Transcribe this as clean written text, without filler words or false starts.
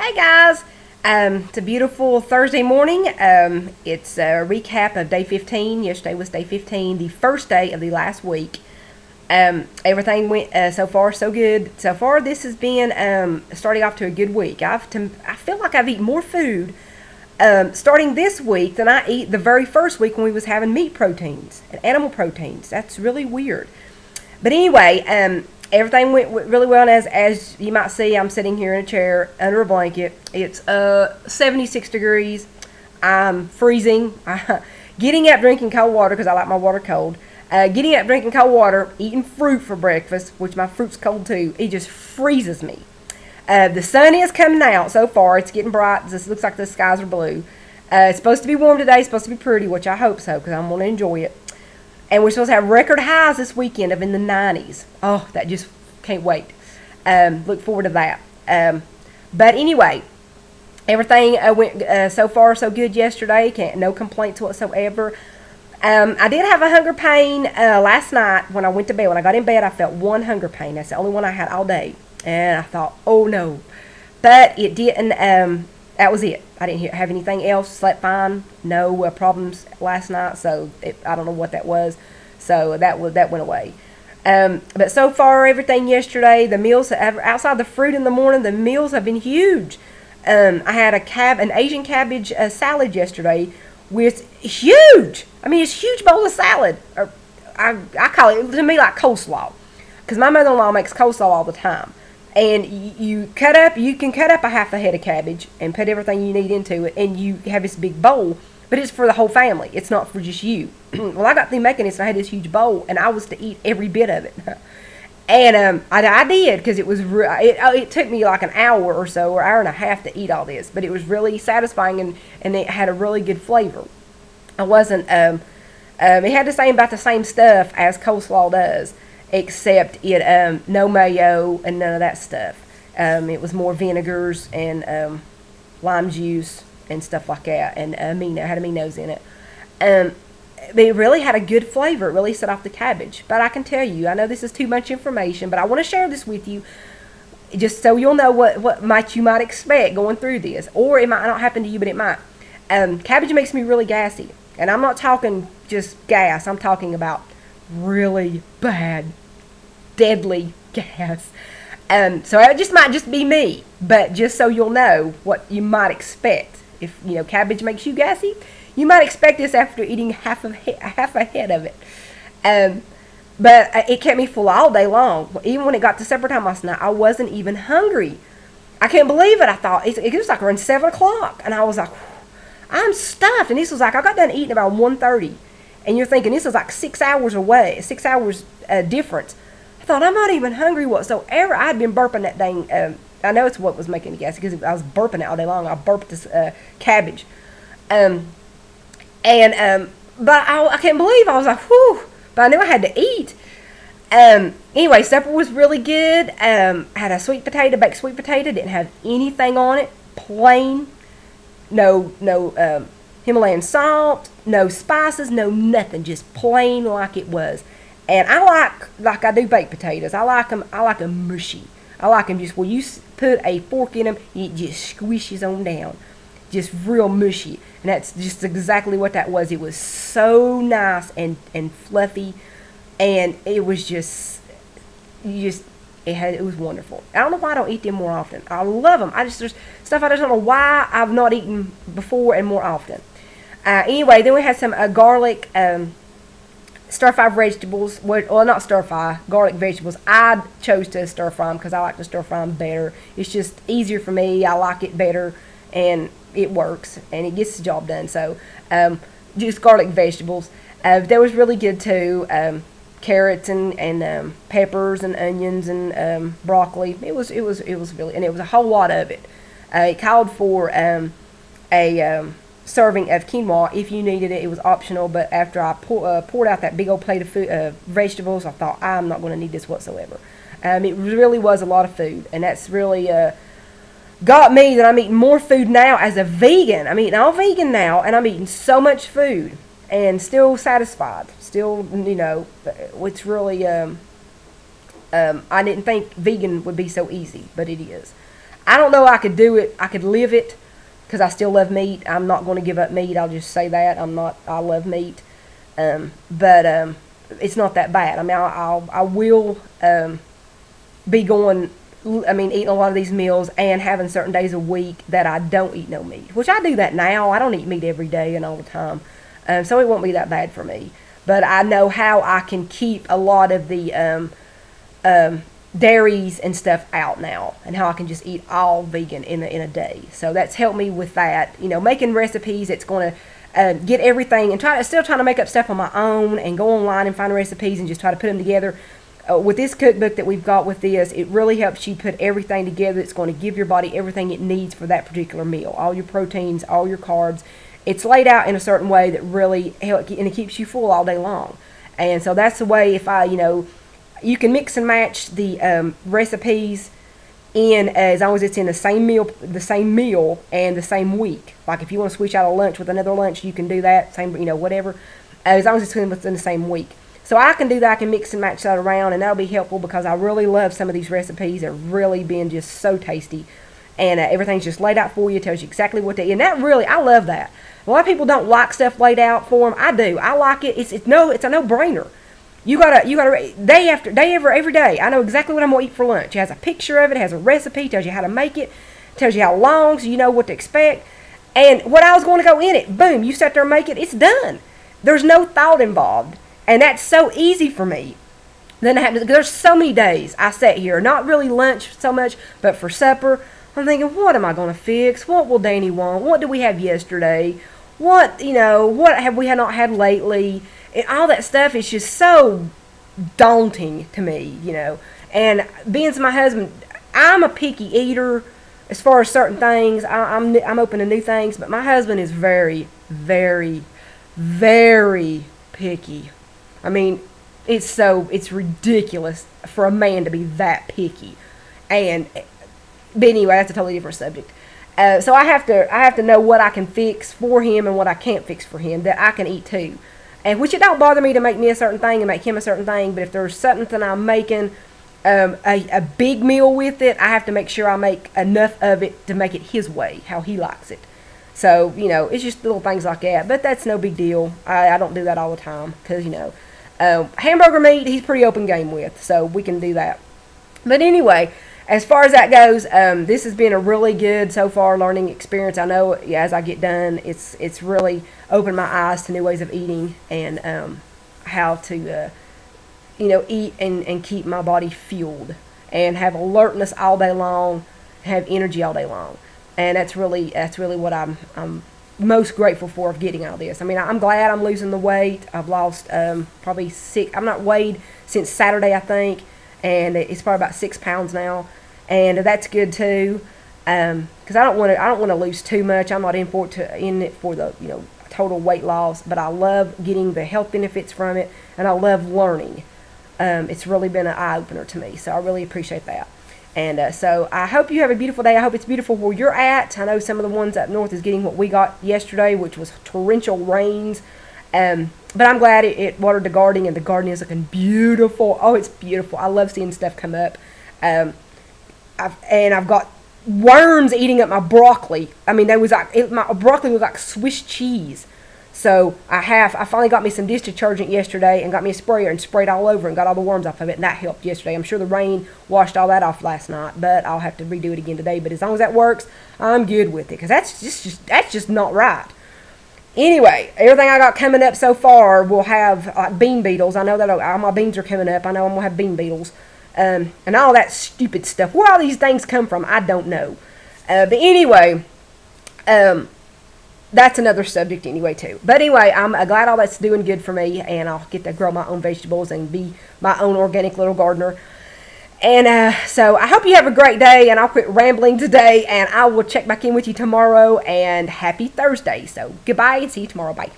Hey guys, it's a beautiful Thursday morning. It's a recap of day 15. Yesterday was day 15, the first day of the last week. Everything went so far so good. So far, this has been starting off to a good week. I feel like I've eaten more food starting this week than I ate the very first week when we was having meat proteins and animal proteins. That's really weird. But anyway, everything went really well, and as you might see, I'm sitting here in a chair under a blanket. It's 76 degrees. I'm freezing. Getting up, drinking cold water because I like my water cold. Getting up, drinking cold water, eating fruit for breakfast, which my fruit's cold too. It just freezes me. The sun is coming out so far. It's getting bright. It looks like the skies are blue. It's supposed to be warm today. It's supposed to be pretty, which I hope so because I'm going to enjoy it. And we're supposed to have record highs this weekend of in the 90s. Oh, that just can't wait. Look forward to that. But anyway, everything went so far so good yesterday. No complaints whatsoever. I did have a hunger pain last night when I went to bed. When I got in bed, I felt one hunger pain. That's the only one I had all day. And I thought, oh no. But it didn't. That was it. I didn't have anything else. Slept fine. No problems last night. So I don't know what that was. So that went away. But so far, everything yesterday, the meals outside the fruit in the morning, the meals have been huge. I had an Asian cabbage salad yesterday, with huge. I mean, it's a huge bowl of salad. Or I call it to me like coleslaw, because my mother-in-law makes coleslaw all the time. And you can cut up a half a head of cabbage and put everything you need into it, and you have this big bowl, but it's for the whole family. It's not for just you. Well, I got through making this, and I had this huge bowl, and I was to eat every bit of it. And I did, because it took me like an hour or so, or hour and a half to eat all this, but it was really satisfying, and it had a really good flavor. I wasn't, it had about the same stuff as coleslaw does, except it no mayo and none of that stuff. It was more vinegars and lime juice and stuff like that, and had aminos in it. But it really had a good flavor. It really set off the cabbage. But I can tell you, I know this is too much information, but I want to share this with you just so you'll know what you might expect going through this. Or it might not happen to you, but it might. Cabbage makes me really gassy. And I'm not talking just gas. I'm talking about really bad, deadly gas. So it just might just be me. But just so you'll know what you might expect. If, cabbage makes you gassy, you might expect this after eating half a head of it. But it kept me full all day long. Even when it got to supper time last night, I wasn't even hungry. I can't believe it. I thought, it was like around 7 o'clock. And I was like, I'm stuffed. And this was like, I got done eating about 1:30. And you're thinking, this is like 6 hours away, 6 hours difference. I thought, I'm not even hungry whatsoever. I had been burping that dang, I know it's what was making me gassy, because I was burping it all day long. I burped this cabbage. But I can't believe, I was like, whew, but I knew I had to eat. Anyway, supper was really good. Had a baked sweet potato, didn't have anything on it, plain, no Himalayan salt, no spices, no nothing, just plain like it was. And I like I do baked potatoes. I like them mushy. I like them just where you put a fork in them, it just squishes on down. Just real mushy. And that's just exactly what that was. It was so nice and fluffy. And it was it was wonderful. I don't know why I don't eat them more often. I love them. There's stuff I just don't know why I've not eaten before and more often. Anyway, then we had some garlic stir-fry vegetables. Well, not stir-fry, garlic vegetables. I chose to stir-fry them because I like to stir-fry them better. It's just easier for me. I like it better, and it works, and it gets the job done. So, just garlic vegetables. That was really good too. Carrots and peppers and onions and broccoli. It was really, and it was a whole lot of it. It called for a serving of quinoa if you needed it. It was optional, but after I poured out that big old plate of vegetables, I thought, I'm not going to need this whatsoever. It really was a lot of food, and that's really got me that I'm eating more food now as a vegan. I'm eating all vegan now, and I'm eating so much food and still satisfied. Still, it's really, I didn't think vegan would be so easy, but it is. I don't know I could do it. I could live it because I still love meat. I'm not going to give up meat. I'll just say that. I love meat. But it's not that bad. I mean, I will be going, eating a lot of these meals and having certain days a week that I don't eat no meat, which I do that now. I don't eat meat every day and all the time. So it won't be that bad for me. But I know how I can keep a lot of the dairies and stuff out now, and how I can just eat all vegan in a day. So that's helped me with that. Making recipes. It's going to get everything and still trying to make up stuff on my own and go online and find recipes and just try to put them together. With this cookbook that we've got with this, it really helps you put everything together. It's going to give your body everything it needs for that particular meal. All your proteins, all your carbs. It's laid out in a certain way that really helps, and it keeps you full all day long. And so that's the way, you can mix and match the recipes in as long as it's in the same meal and the same week. Like if you want to switch out a lunch with another lunch, you can do that. Same, whatever. As long as it's within the same week. So I can do that. I can mix and match that around, and that'll be helpful because I really love some of these recipes. They're really been just so tasty, and everything's just laid out for you. Tells you exactly what to eat, and I love that. A lot of people don't like stuff laid out for them. I do. I like it. It's a no-brainer. You gotta day after day, every day. I know exactly what I'm gonna eat for lunch. It has a picture of it. It has a recipe. Tells you how to make it. Tells you how long, so you know what to expect. And what I was going to go in it. Boom! You sit there and make it. It's done. There's no thought involved. And that's so easy for me. Then there's so many days I sat here, not really lunch so much, but for supper, I'm thinking, what am I going to fix? What will Danny want? What did we have yesterday? What have we not had lately? And all that stuff is just so daunting to me, And being my husband, I'm a picky eater as far as certain things. I'm open to new things, but my husband is very, very, very picky. It's ridiculous for a man to be that picky. But anyway, that's a totally different subject. So I have to know what I can fix for him and what I can't fix for him that I can eat too. And which it don't bother me to make me a certain thing and make him a certain thing. But if there's something I'm making a big meal with it, I have to make sure I make enough of it to make it his way, how he likes it. So, it's just little things like that. But that's no big deal. I don't do that all the time because, hamburger meat, he's pretty open game with. So we can do that. But anyway, as far as that goes, this has been a really good so far learning experience. I know as I get done, it's really opened my eyes to new ways of eating and how to, eat and keep my body fueled and have alertness all day long, have energy all day long. And that's really what I'm most grateful for of getting all this. I'm glad I'm losing the weight. I've lost probably 6. I'm not weighed since Saturday, I think, and it's probably about 6 pounds now, and that's good too. Because I don't want to lose too much. I'm not in it for the total weight loss, but I love getting the health benefits from it, and I love learning. It's really been an eye opener to me, so I really appreciate that. And so I hope you have a beautiful day. I hope it's beautiful where you're at. I know some of the ones up north is getting what we got yesterday, which was torrential rains. But I'm glad it watered the garden, and the garden is looking beautiful. Oh, it's beautiful. I love seeing stuff come up. I've got worms eating up my broccoli. My broccoli was like Swiss cheese. So I finally got me some dish detergent yesterday and got me a sprayer and sprayed all over and got all the worms off of it, and that helped yesterday. I'm sure the rain washed all that off last night, but I'll have to redo it again today. But as long as that works, I'm good with it, because that's just not right. Anyway, everything I got coming up so far will have bean beetles. I know that all my beans are coming up. I know I'm going to have bean beetles and all that stupid stuff. Where all these things come from, I don't know. But anyway, that's another subject anyway too. But anyway, I'm glad all that's doing good for me, and I'll get to grow my own vegetables and be my own organic little gardener. And so I hope you have a great day, and I'll quit rambling today, and I will check back in with you tomorrow, and happy Thursday. So goodbye and see you tomorrow. Bye.